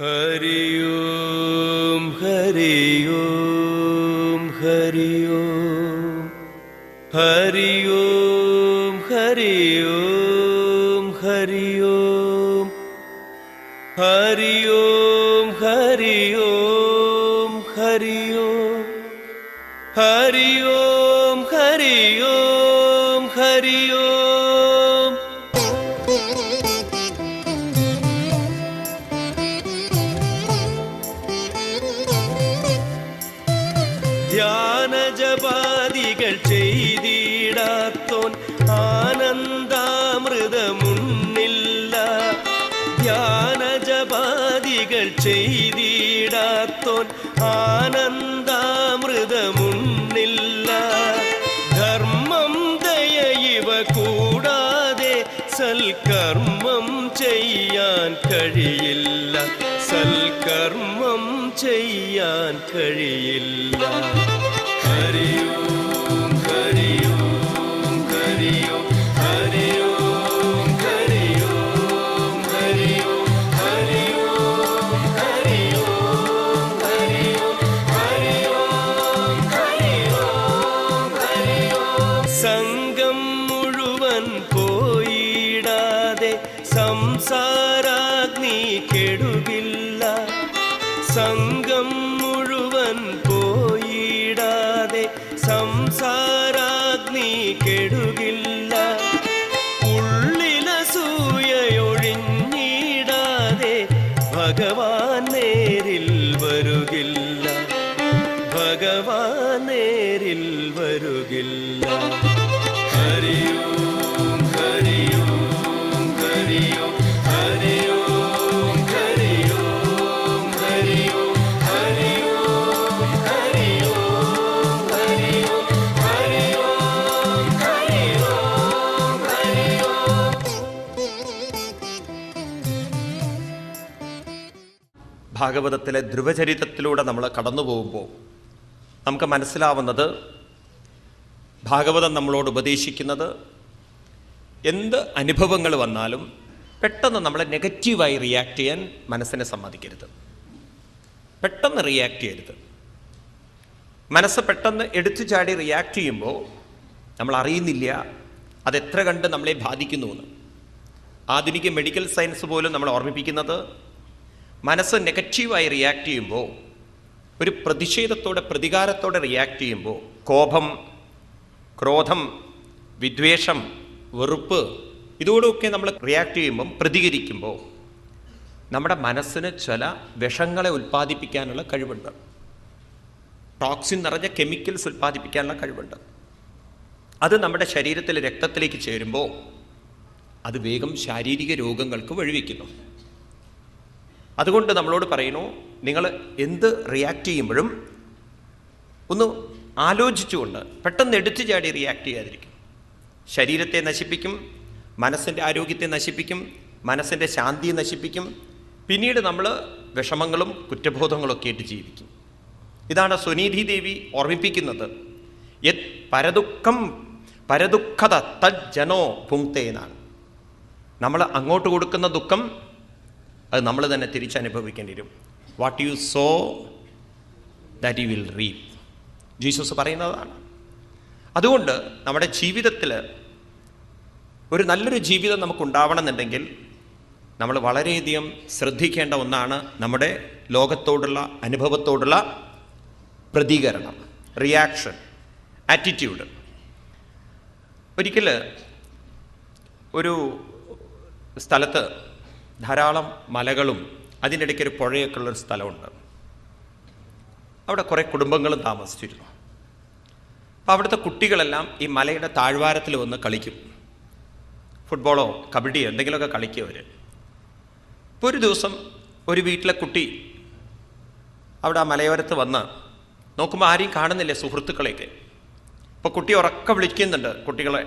ഹരി ഓം ഹരി ഓം ഹരി ഓം ഹരി ഓം ഹരി ഓം ഹരി ഓം ഹരി ഓം ഹരി ഓം ഹരി ഓം ഹരി ഓം ഹരി ഓം ഹരി ഓം. ധ്യാനജപാദികൾ ചെയ്തിടാത്തോൻ ആനന്ദാമൃതമുന്നില്ല. ധ്യാനജപാദികൾ ചെയ്തിടാത്തോൻ ആനന്ദാമൃതമുന്നില്ല. ധർമ്മം ദയ ഇവ കൂടാതെ സൽക്കർമ്മം ചെയ്യാൻ കഴിയില്ല. സൽക്കർമ്മം ചെയ്യാൻ കഴിയില്ല. ഹരി ഓം ഹരി ഓം ഹരി ഓം ഹരി ഓം ഹരി ഓം ഹരി ഓം ഹരി ഓം ഹരി ഓം ഹരി ഓം ഹരി ഓം ഹരി ഓം ഹരി ഓം. സംഘം മുഴുവൻ പോയിടാതെ സംസാരാഗ്നി കെടുകില്ല. സംഘം മുഴുവൻ പോയിടാതെ സംസാരാഗ്നി കെടുകില്ല. ഉള്ളിലസൂയയൊഴിഞ്ഞിടാതെ ഭഗവാൻ നേരിൽ വരുകില്ല. ഭഗവാൻ നേരിൽ വരുകില്ല. ഹരി ഓം ഹരി ഓം ഹരി ഓം ഹരി ഓം ഹരി ഓം ഹരി ഓം ഹരി ഓം ഹരി ഓം ഹരി ഓം ഹരി ഓം ഹരി ഓം ഹരി ഓം. ഭാഗവതത്തിലെ ധ്രുവചരിതത്തിലൂടെ നമ്മൾ കടന്നു പോകുമ്പോൾ നമുക്ക് മനസ്സിലാവുന്നത് ഭാഗവതം നമ്മളോട് ഉപദേശിക്കുന്നത് എന്ത് അനുഭവങ്ങൾ വന്നാലും പെട്ടെന്ന് നമ്മളെ നെഗറ്റീവായി റിയാക്ട് ചെയ്യാൻ മനസ്സിനെ സമ്മതിക്കരുത്. പെട്ടെന്ന് റിയാക്ട് ചെയ്യരുത്. മനസ്സ് പെട്ടെന്ന് എടുത്തു ചാടി റിയാക്ട് ചെയ്യുമ്പോൾ നമ്മൾ അറിയുന്നില്ല അതെത്ര കണ്ട് നമ്മളെ ബാധിക്കുന്നു എന്ന്. ആധുനിക മെഡിക്കൽ സയൻസ് പോലും നമ്മൾ ഓർമ്മിപ്പിക്കുന്നത് മനസ്സ് നെഗറ്റീവായി റിയാക്ട് ചെയ്യുമ്പോൾ, ഒരു പ്രതിഷേധത്തോടെ പ്രതികാരത്തോടെ റിയാക്ട് ചെയ്യുമ്പോൾ, കോപം, ക്രോധം, വിദ്വേഷം, വെറുപ്പ്, ഇതോടൊക്കെ നമ്മൾ റിയാക്ട് ചെയ്യുമ്പം, പ്രതികരിക്കുമ്പോൾ നമ്മുടെ മനസ്സിന് ചില വിഷങ്ങളെ ഉൽപ്പാദിപ്പിക്കാനുള്ള കഴിവുണ്ട്. ടോക്സിൻ നിറഞ്ഞ കെമിക്കൽസ് ഉൽപ്പാദിപ്പിക്കാനുള്ള കഴിവുണ്ട്. അത് നമ്മുടെ ശരീരത്തിലെ രക്തത്തിലേക്ക് ചേരുമ്പോൾ അത് വേഗം ശാരീരിക രോഗങ്ങൾക്ക് വഴിവെക്കുന്നു. അതുകൊണ്ട് നമ്മളോട് പറയുന്നു, നിങ്ങൾ എന്ത് റിയാക്ട് ചെയ്യുമ്പോഴും ഒന്ന് ആലോചിച്ചുകൊണ്ട് പെട്ടെന്ന് എടുത്തു ചാടി റിയാക്ട് ചെയ്യാതിരിക്കും. ശരീരത്തെ നശിപ്പിക്കും, മനസ്സിൻ്റെ ആരോഗ്യത്തെ നശിപ്പിക്കും, മനസ്സിൻ്റെ ശാന്തിയെ നശിപ്പിക്കും. പിന്നീട് നമ്മൾ വിഷമങ്ങളും കുറ്റബോധങ്ങളൊക്കെ ആയിട്ട് ജീവിക്കും. ഇതാണ് സ്വനീധി ദേവി ഓർമ്മിപ്പിക്കുന്നത്. യത് പരദുഃഖം പരദുഃഖത തജ്ജനോ ഭുങ്ക്തേ എന്നാണ്. നമ്മൾ അങ്ങോട്ട് കൊടുക്കുന്ന ദുഃഖം അത് നമ്മൾ തന്നെ തിരിച്ചനുഭവിക്കേണ്ടി വരും. What you so that you will റീപ്പ്, Jesus പറയുന്നതാണ്. അതുകൊണ്ട് നമ്മുടെ ജീവിതത്തിൽ ഒരു നല്ലൊരു ജീവിതം നമുക്കുണ്ടാവണമെന്നുണ്ടെങ്കിൽ നമ്മൾ വളരെയധികം ശ്രദ്ധിക്കേണ്ട ഒന്നാണ് നമ്മുടെ ലോകത്തോടുള്ള അനുഭവത്തോടുള്ള പ്രതികരണം, റിയാക്ഷൻ, ആറ്റിറ്റ്യൂഡ്. ഒരിക്കൽ ഒരു സ്ഥലത്ത് ധാരാളം മലകളും അതിൻ്റെ ഇടയ്ക്ക് ഒരു പുഴയൊക്കെ ഉള്ളൊരു സ്ഥലമുണ്ട്. അവിടെ കുറേ കുടുംബങ്ങളും താമസിച്ചിരുന്നു. അപ്പോൾ അവിടുത്തെ കുട്ടികളെല്ലാം ഈ മലയുടെ താഴ്വാരത്തിൽ വന്ന് കളിക്കും. ഫുട്ബോളോ കബഡിയോ എന്തെങ്കിലുമൊക്കെ കളിക്കും അവർ. ഇപ്പോൾ ഒരു ദിവസം ഒരു വീട്ടിലെ കുട്ടി അവിടെ ആ മലയോരത്ത് വന്ന് നോക്കുമ്പോൾ ആരെയും കാണുന്നില്ല, സുഹൃത്തുക്കളെയൊക്കെ. അപ്പോൾ കുട്ടി ഉറക്കെ വിളിക്കുന്നുണ്ട് കുട്ടികളെ,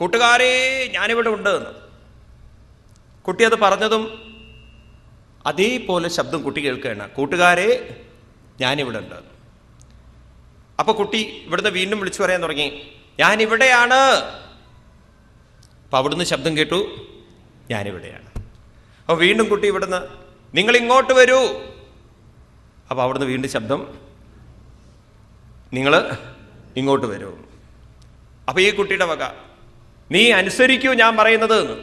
കൂട്ടുകാരേ ഞാനിവിടെ ഉണ്ട് എന്ന്. കുട്ടി അത് പറഞ്ഞതും അതേപോലെ ശബ്ദം കുട്ടി കേൾക്കുകയാണ്, കൂട്ടുകാരെ ഞാനിവിടെ ഉണ്ട്. അപ്പോൾ കുട്ടി ഇവിടുന്ന് വീണ്ടും വിളിച്ചു പറയാൻ തുടങ്ങി, ഞാനിവിടെയാണ്. അപ്പോൾ അവിടുന്ന് ശബ്ദം കേട്ടു, ഞാനിവിടെയാണ്. അപ്പോൾ വീണ്ടും കുട്ടി ഇവിടുന്ന് നിങ്ങൾ ഇങ്ങോട്ട് വരൂ. അപ്പോൾ അവിടുന്ന് വീണ്ടും ശബ്ദം, നിങ്ങൾ ഇങ്ങോട്ട് വരൂ. അപ്പോൾ ഈ കുട്ടിയുടെ വക, നീ അനുസരിക്കൂ ഞാൻ പറയുന്നത് എന്ന്.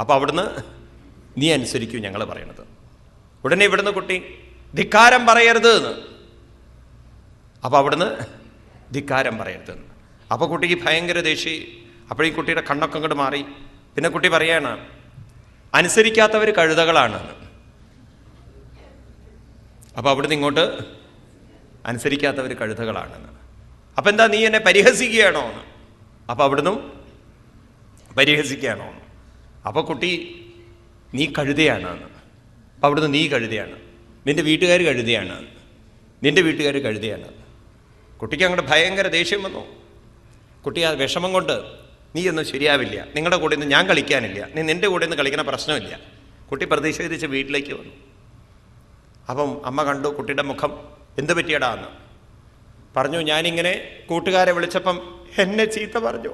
അപ്പോൾ അവിടുന്ന്, നീ അനുസരിക്കൂ ഞങ്ങൾ പറയണത്. ഉടനെ ഇവിടുന്ന് കുട്ടി, ധിക്കാരം പറയരുത് എന്ന്. അപ്പോൾ അവിടുന്ന്, ധിക്കാരം പറയരുതെന്ന്. അപ്പോൾ കുട്ടിക്ക് ഭയങ്കര ദേഷ്യം. അപ്പോൾ ഈ കുട്ടിയുടെ കണ്ണൊക്കെ അങ്ങോട്ട് മാറി. പിന്നെ കുട്ടി പറയാണ്, അനുസരിക്കാത്തവർ കഴുതകളാണ്. അപ്പോൾ അവിടുന്ന് ഇങ്ങോട്ട്, അനുസരിക്കാത്തവർ കഴുതകളാണെന്ന്. അപ്പം എന്താ, നീ എന്നെ പരിഹസിക്കുകയാണോ എന്ന്. അപ്പോൾ അവിടുന്ന്, പരിഹസിക്കുകയാണോ എന്ന്. അപ്പോൾ കുട്ടി, നീ കഴുതയാണ് എന്ന്. അപ്പം അവിടുന്ന്, നീ കഴുതയാണ്, നിൻ്റെ വീട്ടുകാർ കഴുതയാണ്, നിൻ്റെ വീട്ടുകാർ കഴുതയാണ്. കുട്ടിക്ക് അങ്ങോട്ട് ഭയങ്കര ദേഷ്യം വന്നു. കുട്ടി ആ വിഷമം കൊണ്ട്, നീ ഒന്നും ശരിയാവില്ല, നിങ്ങളുടെ കൂടെ നിന്ന് ഞാൻ കളിക്കാനില്ല, നീ നിൻ്റെ കൂടെ നിന്ന് കളിക്കുന്ന പ്രശ്നമില്ല. കുട്ടി പ്രതിഷേധിച്ച് വീട്ടിലേക്ക് വന്നു. അപ്പം അമ്മ കണ്ടു കുട്ടിയുടെ മുഖം. എന്ത് പറ്റിയടാ എന്ന് പറഞ്ഞു. ഞാനിങ്ങനെ കൂട്ടുകാരെ വിളിച്ചപ്പം എന്നെ ചീത്ത പറഞ്ഞു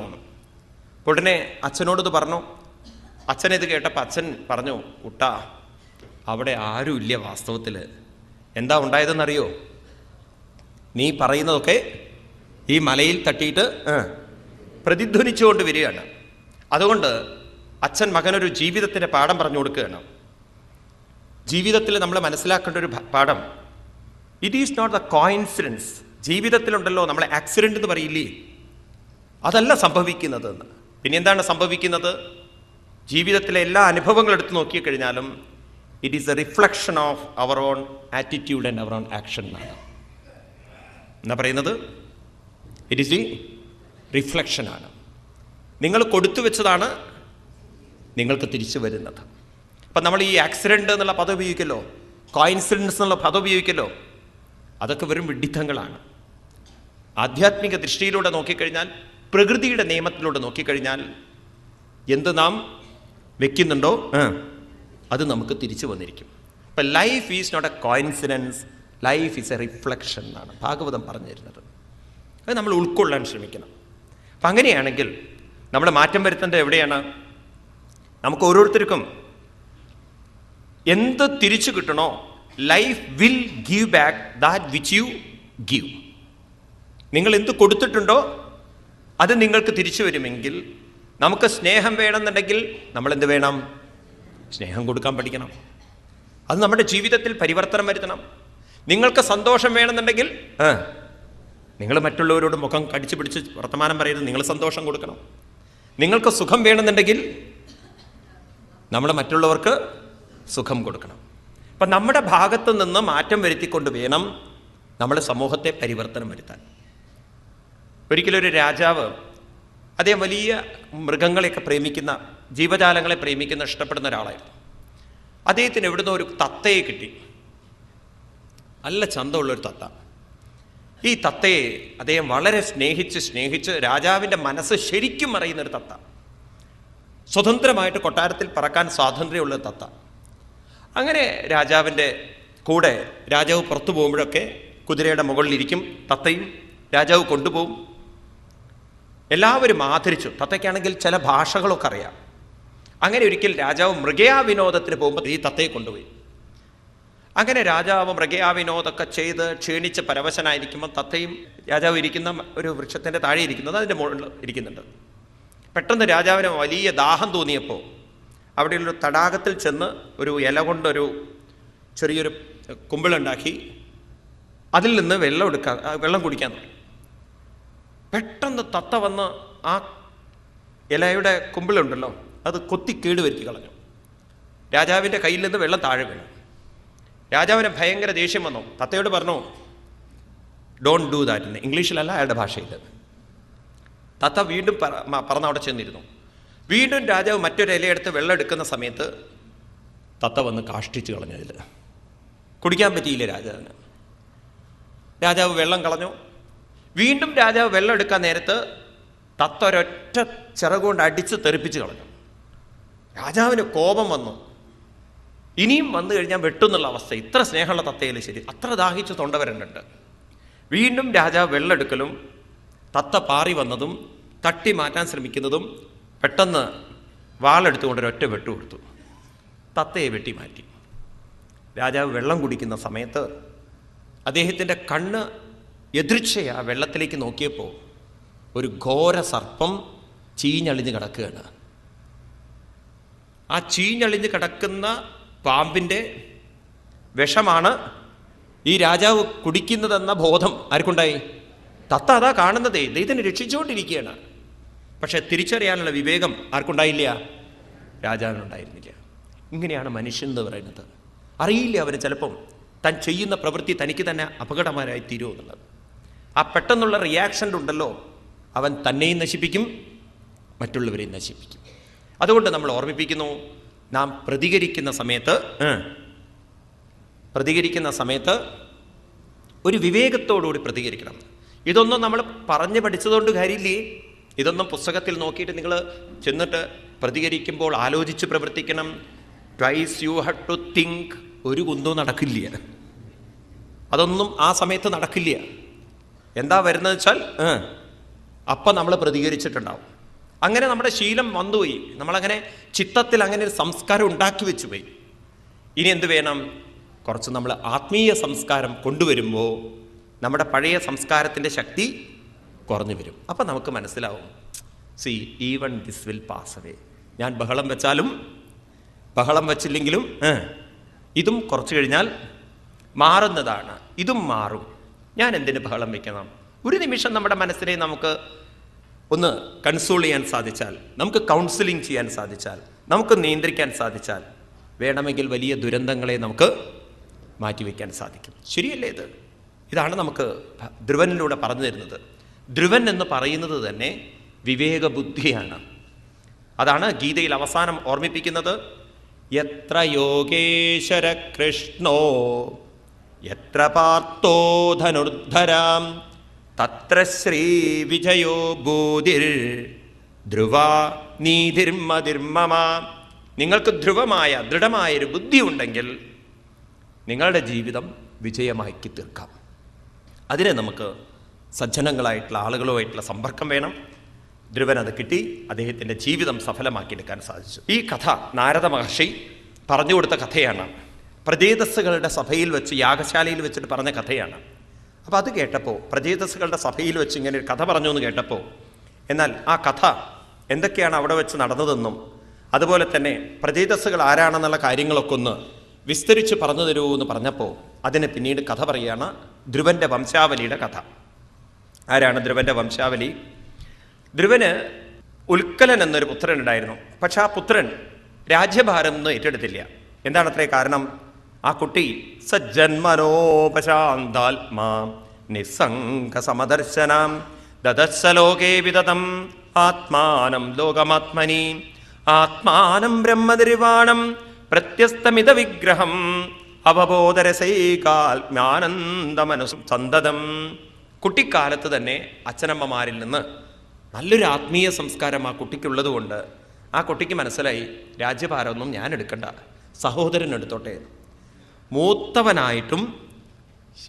എന്ന്. ഉടനെ അച്ഛനോടിത് പറഞ്ഞു. അച്ഛനിത് കേട്ടപ്പോൾ അച്ഛൻ പറഞ്ഞു, കുട്ടാ, അവിടെ ആരുമില്ല വാസ്തവത്തിൽ. എന്താ ഉണ്ടായതെന്നറിയോ? നീ പറയുന്നതൊക്കെ ഈ മലയിൽ തട്ടിയിട്ട് പ്രതിധ്വനിച്ചുകൊണ്ട് വരികയാണ്. അതുകൊണ്ട് അച്ഛൻ മകനൊരു ജീവിതത്തിൻ്റെ പാഠം പറഞ്ഞു കൊടുക്കുകയാണ്. ജീവിതത്തിൽ നമ്മൾ മനസ്സിലാക്കേണ്ട ഒരു പാഠം, it is not the coincidence. ജീവിതത്തിലുണ്ടല്ലോ നമ്മൾ ആക്സിഡൻ്റ് എന്ന് പറയില്ലേ, അതല്ല സംഭവിക്കുന്നത് എന്ന്. പിന്നെ എന്താണ് സംഭവിക്കുന്നത്? ജീവിതത്തിലെ എല്ലാ അനുഭവങ്ങളും എടുത്ത് നോക്കിക്കഴിഞ്ഞാലും it is a reflection of our own attitude and our own action എന്നാണ്. എന്താ പറയുന്നത്? ഇറ്റ് ഈസ് ദി റിഫ്ലക്ഷനാണ്. നിങ്ങൾ കൊടുത്തു വെച്ചതാണ് നിങ്ങൾക്ക് തിരിച്ചു വരുന്നത്. അപ്പം നമ്മൾ ഈ ആക്സിഡൻ്റ് എന്നുള്ള പദം ഉപയോഗിക്കല്ലോ, കോയിൻസിഡൻസ് എന്നുള്ള പദം ഉപയോഗിക്കല്ലോ, അതൊക്കെ വെറും വിഡ്ഢിത്തങ്ങളാണ്. ആധ്യാത്മിക ദൃഷ്ടിയിലൂടെ നോക്കിക്കഴിഞ്ഞാൽ, പ്രകൃതിയുടെ നിയമത്തിലൂടെ നോക്കിക്കഴിഞ്ഞാൽ, എന്ത് നാം വെക്കുന്നുണ്ടോ അത് നമുക്ക് തിരിച്ചു വന്നിരിക്കും. അപ്പം life is not a coincidence, life is a reflection എന്നാണ് ഭാഗവതം പറഞ്ഞു തരുന്നത്. അത് നമ്മൾ ഉൾക്കൊള്ളാൻ ശ്രമിക്കണം. അപ്പം അങ്ങനെയാണെങ്കിൽ നമ്മൾ മാറ്റം വരുത്തേണ്ടത് എവിടെയാണ്? നമുക്ക് ഓരോരുത്തർക്കും എന്ത് തിരിച്ചു കിട്ടണോ, life will give back that which you give. നിങ്ങൾ എന്ത് കൊടുത്തിട്ടുണ്ടോ അത് നിങ്ങൾക്ക് തിരിച്ചു വരുമെങ്കിൽ, നമുക്ക് സ്നേഹം വേണമെന്നുണ്ടെങ്കിൽ നമ്മൾ എന്ത് വേണം? സ്നേഹം കൊടുക്കാൻ പഠിക്കണം. അത് നമ്മുടെ ജീവിതത്തിൽ പരിവർത്തനം വരുത്തണം. നിങ്ങൾക്ക് സന്തോഷം വേണമെന്നുണ്ടെങ്കിൽ നിങ്ങൾ മറ്റുള്ളവരോട് മുഖം കടിച്ചു പിടിച്ച് വർത്തമാനം പറയരുത്, നിങ്ങൾ സന്തോഷം കൊടുക്കണം. നിങ്ങൾക്ക് സുഖം വേണമെന്നുണ്ടെങ്കിൽ നമ്മൾ മറ്റുള്ളവർക്ക് സുഖം കൊടുക്കണം. അപ്പം നമ്മുടെ ഭാഗത്ത് നിന്ന് മാറ്റം വരുത്തിക്കൊണ്ട് വേണം നമ്മൾ സമൂഹത്തെ പരിവർത്തനം വരുത്താൻ. ഒരിക്കലൊരു രാജാവ്, അദ്ദേഹം വലിയ മൃഗങ്ങളെയൊക്കെ പ്രേമിക്കുന്ന, ജീവജാലങ്ങളെ പ്രേമിക്കുന്ന, ഇഷ്ടപ്പെടുന്ന ഒരാളായിരുന്നു. അദ്ദേഹത്തിന് എവിടുന്ന് ഒരു തത്തയെ കിട്ടി. നല്ല ചന്തമുള്ളൊരു തത്ത. ഈ തത്തയെ അദ്ദേഹം വളരെ സ്നേഹിച്ച് രാജാവിൻ്റെ മനസ്സ് ശരിക്കും അറിയുന്നൊരു തത്ത, സ്വതന്ത്രമായിട്ട് കൊട്ടാരത്തിൽ പറക്കാൻ സ്വാതന്ത്ര്യമുള്ള തത്ത. അങ്ങനെ രാജാവിൻ്റെ കൂടെ രാജാവ് പുറത്തു പോകുമ്പോഴൊക്കെ കുതിരയുടെ മുകളിലിരിക്കും തത്തയും, രാജാവ് കൊണ്ടുപോകും. എല്ലാവരും ആദരിച്ചു. തത്തയ്ക്കാണെങ്കിൽ ചില ഭാഷകളൊക്കെ അറിയാം. അങ്ങനെ ഒരിക്കൽ രാജാവ് മൃഗയാവിനോദത്തിന് പോകുമ്പോൾ ഈ തത്തയെ കൊണ്ടുപോയി. അങ്ങനെ രാജാവ് മൃഗയാവിനോദമൊക്കെ ചെയ്ത് ക്ഷീണിച്ച് പരവശനായിരിക്കുമ്പോൾ തത്തയും രാജാവ് ഇരിക്കുന്ന ഒരു വൃക്ഷത്തിൻ്റെ താഴെ ഇരിക്കുന്നത്, അതിൻ്റെ മുകളിൽ ഇരിക്കുന്നുണ്ട്. പെട്ടെന്ന് രാജാവിന് വലിയ ദാഹം തോന്നിയപ്പോൾ അവിടെയുള്ളൊരു തടാകത്തിൽ ചെന്ന് ഒരു ഇല കൊണ്ടൊരു ചെറിയൊരു കുമ്പിളുണ്ടാക്കി അതിൽ നിന്ന് വെള്ളം കുടിക്കാൻ തുടങ്ങി. പെട്ടെന്ന് തത്ത വന്ന് ആ ഇലയുടെ കുമ്പിളുണ്ടല്ലോ അത് കൊത്തി കേടുവരുത്തി കളഞ്ഞു. രാജാവിൻ്റെ കയ്യിൽ നിന്ന് വെള്ളം താഴെ വീണു. രാജാവിന് ഭയങ്കര ദേഷ്യം വന്നു. തത്തയോട് പറഞ്ഞു, ഡോണ്ട് ഡൂ ദാറ്റ് എന്ന്. ഇംഗ്ലീഷിലല്ല, അയാളുടെ ഭാഷയിൽ. തത്ത വീണ്ടും പറന്നവിടെ ചെന്നിരുന്നു. വീണ്ടും രാജാവ് മറ്റൊരു ഇലയെടുത്ത് വെള്ളം എടുക്കുന്ന സമയത്ത് തത്ത വന്ന് കാഷ്ടിച്ച് കളഞ്ഞതിൽ കുടിക്കാൻ പറ്റിയില്ല രാജാവിന്. രാജാവ് വെള്ളം കളഞ്ഞു. വീണ്ടും രാജാവ് വെള്ളം എടുക്കാൻ നേരത്ത് തത്ത ഒരൊറ്റ ചിറകുകൊണ്ട് അടിച്ച് തെറിപ്പിച്ച് കളഞ്ഞു. രാജാവിന് കോപം വന്നു. ഇനിയും വന്നു കഴിഞ്ഞാൽ വെട്ടുന്നുള്ള അവസ്ഥ. ഇത്ര സ്നേഹമുള്ള തത്തയിൽ ശരി, അത്ര ദാഹിച്ച് തൊണ്ട വരണ്ടുണ്ട്. വീണ്ടും രാജാവ് വെള്ളം എടുക്കലും തത്ത പാറി വന്നതും തട്ടി മാറ്റാൻ ശ്രമിക്കുന്നതും പെട്ടെന്ന് വാളെടുത്തുകൊണ്ട് ഒരൊറ്റ വെട്ടു കൊടുത്തു. തത്തയെ വെട്ടി മാറ്റി. രാജാവ് വെള്ളം കുടിക്കുന്ന സമയത്ത് അദ്ദേഹത്തിൻ്റെ കണ്ണ് എതിർച്ചയാ വെള്ളത്തിലേക്ക് നോക്കിയപ്പോൾ ഒരു ഘോര സർപ്പം ചീഞ്ഞളിഞ്ഞ് കിടക്കുകയാണ്. ആ ചീഞ്ഞളിഞ്ഞ് കിടക്കുന്ന പാമ്പിൻ്റെ വിഷമാണ് ഈ രാജാവ് കുടിക്കുന്നതെന്ന ബോധം ആർക്കുണ്ടായി? തത്ത അതാ കാണുന്നതേ, ദൈവത്തിനെ രക്ഷിച്ചുകൊണ്ടിരിക്കുകയാണ്. പക്ഷെ തിരിച്ചറിയാനുള്ള വിവേകം ആർക്കുണ്ടായില്ല? രാജാവിനുണ്ടായിരുന്നില്ല. ഇങ്ങനെയാണ് മനുഷ്യൻ എന്ന് പറയുന്നത്. അറിയില്ല അവന് ചിലപ്പം താൻ ചെയ്യുന്ന പ്രവൃത്തി തനിക്ക് തന്നെ അപകടകരമായി തീരുമെന്നുള്ളത്. ആ പെട്ടെന്നുള്ള റിയാക്ഷൻ ഉണ്ടല്ലോ, അവൻ തന്നെയും നശിപ്പിക്കും, മറ്റുള്ളവരെയും നശിപ്പിക്കും. അതുകൊണ്ട് നമ്മൾ ഓർമ്മിപ്പിക്കുന്നു, നാം പ്രതികരിക്കുന്ന സമയത്ത് ഒരു വിവേകത്തോടുകൂടി പ്രതികരിക്കണം. ഇതൊന്നും നമ്മൾ പറഞ്ഞു പഠിച്ചതുകൊണ്ട് കാര്യമില്ലേ. ഇതൊന്നും പുസ്തകത്തിൽ നോക്കിയിട്ട് നിങ്ങൾ ചെന്നിട്ട് പ്രതികരിക്കുമ്പോൾ ആലോചിച്ച് പ്രവർത്തിക്കണം. Twice you have to think. ഒരു കുന്തവും നടക്കില്ല. അതൊന്നും ആ സമയത്ത് നടക്കില്ല. എന്താ വരുന്നത് വെച്ചാൽ അപ്പം നമ്മൾ പ്രതികരിച്ചിട്ടുണ്ടാവും. അങ്ങനെ നമ്മുടെ ശീലം വന്നുപോയി. നമ്മളങ്ങനെ ചിത്തത്തിൽ അങ്ങനെ ഒരു സംസ്കാരം ഉണ്ടാക്കി വെച്ചു പോയി. ഇനി എന്ത് വേണം? കുറച്ച് നമ്മൾ ആത്മീയ സംസ്കാരം കൊണ്ടുവരുമ്പോൾ നമ്മുടെ പഴയ സംസ്കാരത്തിൻ്റെ ശക്തി കുറഞ്ഞു വരും. അപ്പം നമുക്ക് മനസ്സിലാവും, C even this will pass away. ഞാൻ ബഹളം വെച്ചാലും ബഹളം വച്ചില്ലെങ്കിലും ഇതും കുറച്ച് കഴിഞ്ഞാൽ മാറുന്നതാണ്. ഇതും മാറും. ഞാൻ എന്തിന് ബഹളം വയ്ക്കണം? ഒരു നിമിഷം നമ്മുടെ മനസ്സിനെ നമുക്ക് ഒന്ന് കൺസോൾ ചെയ്യാൻ സാധിച്ചാൽ, നമുക്ക് കൗൺസിലിംഗ് ചെയ്യാൻ സാധിച്ചാൽ, നമുക്ക് നിയന്ത്രിക്കാൻ സാധിച്ചാൽ, വേണമെങ്കിൽ വലിയ ദുരന്തങ്ങളെ നമുക്ക് മാറ്റിവെക്കാൻ സാധിക്കും. ശരിയല്ലേ? ഇതാണ് നമുക്ക് ധ്രുവനിലൂടെ പറഞ്ഞു തരുന്നത്. ധ്രുവൻ എന്ന് പറയുന്നത് തന്നെ വിവേകബുദ്ധിയാണ്. അതാണ് ഗീതയിൽ അവസാനം ഓർമ്മിപ്പിക്കുന്നത്. യത്ര യോഗേശ്വര കൃഷ്ണോ യത്ര പാർത്ഥോ ധനുർധരാം തത്ര ശ്രീ വിജയോ ബോധിർ ധ്രുവ നീതിർമതിർമമ. നിങ്ങൾക്ക് ധ്രുവമായ ദൃഢമായൊരു ബുദ്ധി ഉണ്ടെങ്കിൽ നിങ്ങളുടെ ജീവിതം വിജയമാക്കി തീർക്കാം. അതിനെ നമുക്ക് സജ്ജനങ്ങളായിട്ടുള്ള ആളുകളുമായിട്ടുള്ള സമ്പർക്കം വേണം. ധ്രുവൻ അത് കിട്ടി. അദ്ദേഹത്തിൻ്റെ ജീവിതം സഫലമാക്കിയെടുക്കാൻ സാധിച്ചു. ഈ കഥ നാരദ മഹർഷി പറഞ്ഞു കൊടുത്ത കഥയാണ്. പ്രജേതസ്സുകളുടെ സഭയിൽ വെച്ച്, യാഗശാലയിൽ വെച്ചിട്ട് പറഞ്ഞ കഥയാണ്. അപ്പോൾ അത് കേട്ടപ്പോൾ, പ്രജേതസ്സുകളുടെ സഭയിൽ വെച്ച് ഇങ്ങനെ ഒരു കഥ പറഞ്ഞു എന്ന് കേട്ടപ്പോൾ, എന്നാൽ ആ കഥ എന്തൊക്കെയാണ് അവിടെ വെച്ച് നടന്നതെന്നും അതുപോലെ തന്നെ പ്രജേതസ്സുകൾ ആരാണെന്നുള്ള കാര്യങ്ങളൊക്കെ ഒന്ന് വിസ്തരിച്ച് പറഞ്ഞു തരൂ എന്ന് പറഞ്ഞപ്പോൾ അതിന് പിന്നീട് കഥ പറയുകയാണ്. ധ്രുവൻ്റെ വംശാവലിയുടെ കഥ. ആരാണ് ധ്രുവൻ്റെ വംശാവലി? ധ്രുവന് ഉൽക്കലൻ എന്നൊരു പുത്രൻ ഉണ്ടായിരുന്നു. പക്ഷെ ആ പുത്രൻ രാജ്യഭാരം ഒന്നും ഏറ്റെടുത്തില്ല. എന്താണത്രേ കാരണം? ആ കുട്ടി സജ്ജന്മനോപശാന്താത്മാ നിസ്സംഗ സമദർശനം ദദസ്സലോകേ വിദതം ആത്മാനം ലോകമാത്മനി ആത്മാനം ബ്രഹ്മനിർവാണം പ്രത്യസ്തമിത വിഗ്രഹം അവബോധരസൈകാത്മ്യാനന്ദമനു സന്തതം. കുട്ടിക്കാലത്ത് തന്നെ അച്ഛനമ്മമാരിൽ നിന്ന് നല്ലൊരു ആത്മീയ സംസ്കാരം ആ കുട്ടിക്കുള്ളത് കൊണ്ട് ആ കുട്ടിക്ക് മനസ്സിലായി, രാജ്യഭാരമൊന്നും ഞാൻ എടുക്കണ്ട, സഹോദരൻ എടുത്തോട്ടെ. മൂത്തവനായിട്ടും,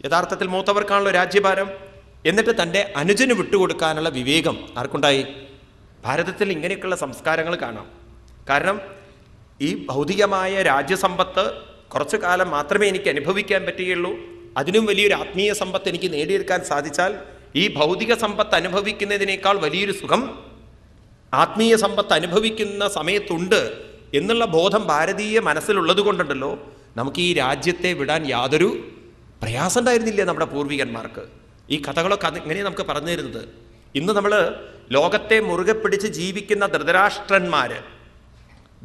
യഥാർത്ഥത്തിൽ മൂത്തവർക്കാണല്ലോ രാജ്യഭാരം, എന്നിട്ട് തൻ്റെ അനുജന് വിട്ടുകൊടുക്കാനുള്ള വിവേകം ആർക്കുണ്ടായി? ഭാരതത്തിൽ ഇങ്ങനെയൊക്കെയുള്ള സംസ്കാരങ്ങൾ കാണാം. കാരണം ഈ ഭൗതികമായ രാജ്യസമ്പത്ത് കുറച്ചു കാലം മാത്രമേ എനിക്ക് അനുഭവിക്കാൻ പറ്റുകയുള്ളൂ. അതിനും വലിയൊരു ആത്മീയ സമ്പത്ത് എനിക്ക് നേടിയെടുക്കാൻ സാധിച്ചാൽ ഈ ഭൗതിക സമ്പത്ത് അനുഭവിക്കുന്നതിനേക്കാൾ വലിയൊരു സുഖം ആത്മീയ സമ്പത്ത് അനുഭവിക്കുന്ന സമയത്തുണ്ട് എന്നുള്ള ബോധം ഭാരതീയ മനസ്സിലുള്ളത് കൊണ്ടുണ്ടല്ലോ നമുക്ക് ഈ രാജ്യത്തെ വിടാൻ യാതൊരു പ്രയാസം ഉണ്ടായിരുന്നില്ല നമ്മുടെ പൂർവികന്മാർക്ക്. ഈ കഥകളൊക്കെ ഇങ്ങനെയാണ് നമുക്ക് പറഞ്ഞു തരുന്നത്. ഇന്ന് നമ്മൾ ലോകത്തെ മുറുകെ പിടിച്ച് ജീവിക്കുന്ന ധൃതരാഷ്ട്രന്മാര്,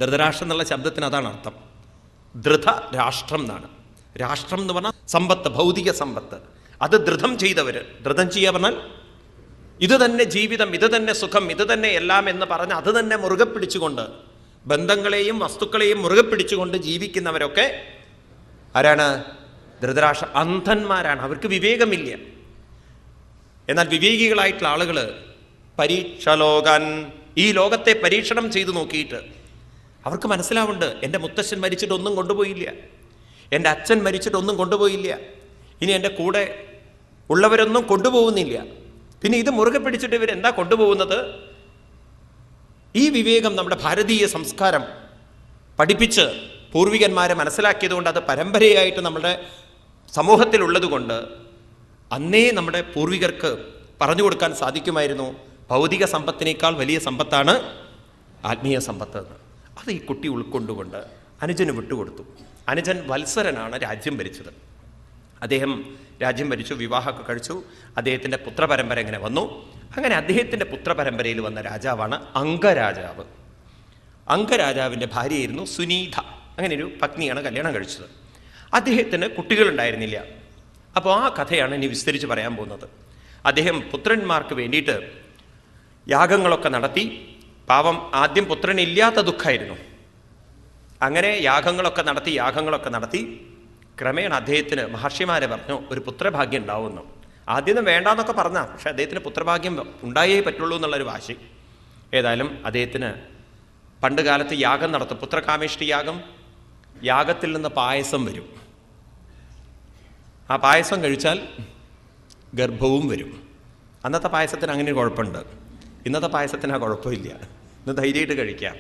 ധൃതരാഷ്ട്രം എന്നുള്ള ശബ്ദത്തിന് അതാണ് അർത്ഥം. ധൃത രാഷ്ട്രം എന്നാണ്. രാഷ്ട്രം എന്ന് പറഞ്ഞാൽ സമ്പത്ത്, ഭൗതിക സമ്പത്ത്. അത് ധൃതം ചെയ്തവര്. ധൃതം ചെയ്യുക പറഞ്ഞാൽ ഇത് തന്നെ ജീവിതം, ഇത് തന്നെ സുഖം, ഇത് തന്നെ എല്ലാം എന്ന് പറഞ്ഞ് അത് തന്നെ മുറുകെ പിടിച്ചുകൊണ്ട്, ബന്ധങ്ങളെയും വസ്തുക്കളെയും മുറുകെ പിടിച്ചുകൊണ്ട് ജീവിക്കുന്നവരൊക്കെ ആരാണ്? ധൃതരാഷ്ട്ര അന്ധന്മാരാണ്. അവർക്ക് വിവേകമില്ല. എന്നാൽ വിവേകികളായിട്ടുള്ള ആളുകൾ പരീക്ഷലോകൻ, ഈ ലോകത്തെ പരീക്ഷണം ചെയ്തു നോക്കിയിട്ട് അവർക്ക് മനസ്സിലാവുന്നുണ്ട്, എൻ്റെ മുത്തശ്ശൻ മരിച്ചിട്ടൊന്നും കൊണ്ടുപോയില്ല, എൻ്റെ അച്ഛൻ മരിച്ചിട്ടൊന്നും കൊണ്ടുപോയില്ല, ഇനി എൻ്റെ കൂടെ ഉള്ളവരൊന്നും കൊണ്ടുപോകുന്നില്ല. പിന്നെ ഇത് മുറുകെ പിടിച്ചിട്ട് ഇവരെന്താ കൊണ്ടുപോകുന്നത്? ഈ വിവേകം നമ്മുടെ ഭാരതീയ സംസ്കാരം പഠിപ്പിച്ച് പൂർവികന്മാരെ മനസ്സിലാക്കിയതുകൊണ്ട്, അത് പരമ്പരയായിട്ട് നമ്മുടെ സമൂഹത്തിലുള്ളതുകൊണ്ട് അന്നേ നമ്മുടെ പൂർവികർക്ക് പറഞ്ഞു കൊടുക്കാൻ സാധിക്കുമായിരുന്നു, ഭൗതിക സമ്പത്തിനേക്കാൾ വലിയ സമ്പത്താണ് ആത്മീയ സമ്പത്ത് എന്ന്. അത് ഈ കുട്ടി ഉൾക്കൊണ്ടുകൊണ്ട് അനുജന് വിട്ടുകൊടുത്തു. അനുജൻ വത്സരനാണ് രാജ്യം ഭരിച്ചത്. അദ്ദേഹം രാജ്യം ഭരിച്ചു, വിവാഹമൊക്കെ കഴിച്ചു. അദ്ദേഹത്തിൻ്റെ പുത്രപരമ്പര ഇങ്ങനെ വന്നു. അങ്ങനെ അദ്ദേഹത്തിൻ്റെ പുത്രപരമ്പരയിൽ വന്ന രാജാവാണ് അംഗരാജാവ്. അംഗരാജാവിൻ്റെ ഭാര്യയായിരുന്നു സുനീത. അങ്ങനെ ഒരു പത്നിയാണ് കല്യാണം കഴിച്ചത്. അദ്ദേഹത്തിന് കുട്ടികളുണ്ടായിരുന്നില്ല. അപ്പോൾ ആ കഥയാണ് ഇനി വിസ്തരിച്ച് പറയാൻ പോകുന്നത്. അദ്ദേഹം പുത്രന്മാർക്ക് വേണ്ടിയിട്ട് യാഗങ്ങളൊക്കെ നടത്തി. പാവം ആദ്യം പുത്രനില്ലാത്ത ദുഃഖമായിരുന്നു. അങ്ങനെ യാഗങ്ങളൊക്കെ നടത്തി ക്രമേണ അദ്ദേഹത്തിന് മഹർഷിമാരെ പറഞ്ഞു ഒരു പുത്രഭാഗ്യം ഉണ്ടാവുമെന്നു. ആദ്യം വേണ്ടാന്നൊക്കെ പറഞ്ഞാൽ, പക്ഷെ അദ്ദേഹത്തിന് പുത്രഭാഗ്യം ഉണ്ടായേ പറ്റുള്ളൂ എന്നുള്ളൊരു വാശി. ഏതായാലും അദ്ദേഹത്തിന് പണ്ട് കാലത്ത് യാഗം നടത്തും, പുത്രകാമേഷ്ടി യാഗം. യാഗത്തിൽ നിന്ന് പായസം വരും. ആ പായസം കഴിച്ചാൽ ഗർഭവും വരും. അന്നത്തെ പായസത്തിന് അങ്ങനെ കുഴപ്പമുണ്ട്. ഇന്നത്തെ പായസത്തിന് ആ കുഴപ്പമില്ല. ഇന്ന് ധൈര്യമായിട്ട് കഴിക്കാം.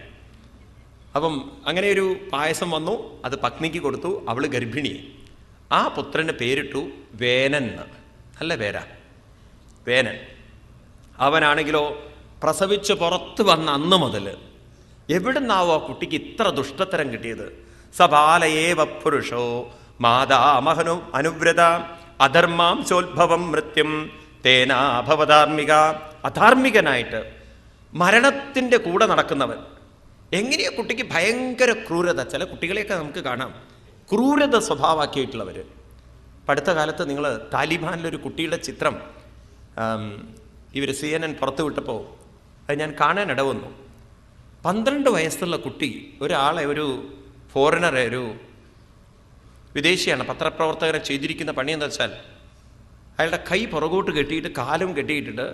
അപ്പം അങ്ങനെ ഒരു പായസം വന്നു. അത് പത്നിക്ക് കൊടുത്തു. അവൾ ഗർഭിണി. ആ പുത്രന് പേരിട്ടു വേനൻ. നല്ല പേരാ, വേനൻ. അവനാണെങ്കിലോ പ്രസവിച്ച് പുറത്ത് വന്ന അന്ന് മുതൽ എവിടുന്നാവോ ആ കുട്ടിക്ക് ഇത്ര ദുഷ്ടത്തരം കിട്ടിയത്? സബാലയേവ പുരുഷോ മാതാമഹനു അനുവ്രത അധർമാം ചോത്ഭവം മൃത്യും തേനാഭവധാർമ്മിക. അധാർമികനായിട്ട് മരണത്തിൻ്റെ കൂടെ നടക്കുന്നവൻ. എങ്ങനെയാ കുട്ടിക്ക് ഭയങ്കര ക്രൂരത. ചില കുട്ടികളെയൊക്കെ നമുക്ക് കാണാം ക്രൂരത സ്വഭാവമാക്കിയിട്ടുള്ളവർ. അടുത്ത കാലത്ത് നിങ്ങൾ താലിബാനിലൊരു കുട്ടിയുടെ ചിത്രം ഇവർ CNN പുറത്തു വിട്ടപ്പോൾ അത് ഞാൻ കാണാൻ ഇടവന്നു. 12 വയസ്സുള്ള കുട്ടി ഒരാളെ, ഒരു ഫോറിനറെ, ഒരു വിദേശിയാണ്, പത്രപ്രവർത്തകരെ ചെയ്തിരിക്കുന്ന പണി എന്താ വെച്ചാൽ അയാളുടെ കൈ പുറകോട്ട് കെട്ടിയിട്ട് കാലും കെട്ടിയിട്ടിട്ട്